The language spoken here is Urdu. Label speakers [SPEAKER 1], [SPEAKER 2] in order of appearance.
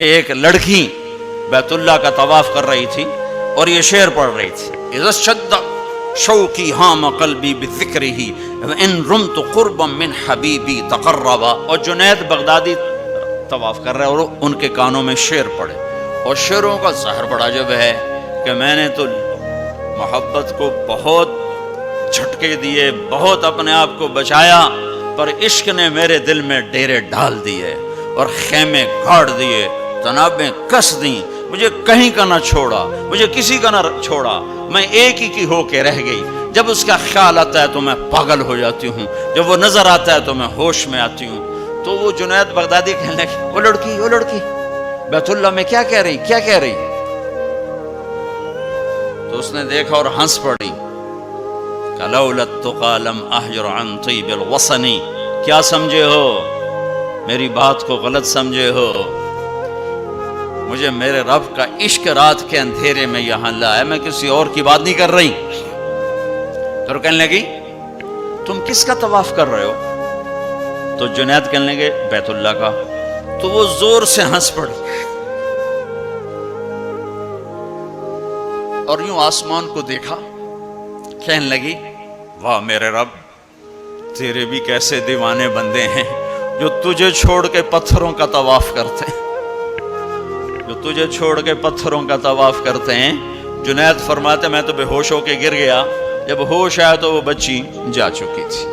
[SPEAKER 1] ایک لڑکی بیت اللہ کا طواف کر رہی تھی اور یہ شعر پڑھ رہی تھی، اذا شد شوقی ہام قلبی بذکرہ ان رمت قربا من حبیبی تقربا۔ اور جنید بغدادی طواف کر رہے اور ان کے کانوں میں شعر پڑے، اور شعروں کا ظاہر بڑا جب ہے کہ میں نے تو محبت کو بہت جھٹکے دیے، بہت اپنے آپ کو بچایا، پر عشق نے میرے دل میں ڈیرے ڈال دیے اور خیمے گاڑ دیے، تنابیں کس دیں، مجھے کہیں کا نہ چھوڑا، مجھے کسی کا نہ چھوڑا، میں ایک ہی کی ہو کے رہ گئی۔ جب اس کا خیال آتا ہے تو میں پاگل ہو جاتی ہوں، جب وہ نظر آتا ہے تو میں ہوش میں آتی ہوں۔ تو وہ جنید بغدادی کہنے لگے، وہ لڑکی بیت اللہ میں کیا کہہ رہی؟ تو اس نے دیکھا اور ہنس پڑی، لولا التقى لم احجر عن طيب الوطن۔ کیا سمجھے ہو؟ میری بات کو غلط سمجھے ہو، مجھے میرے رب کا عشق رات کے اندھیرے میں یہاں لایا، میں کسی اور کی بات نہیں کر رہی۔ تو کہنے لگی تم کس کا طواف کر رہے ہو؟ تو جنید کہنے لگے بیت اللہ کا۔ تو وہ زور سے ہنس پڑی اور یوں آسمان کو دیکھا، کہنے لگی واہ میرے رب، تیرے بھی کیسے دیوانے بندے ہیں جو تجھے چھوڑ کے پتھروں کا طواف کرتے ہیں، جنید فرماتے میں تو بے ہوش ہو کے گر گیا، جب ہوش آیا تو وہ بچی جا چکی تھی۔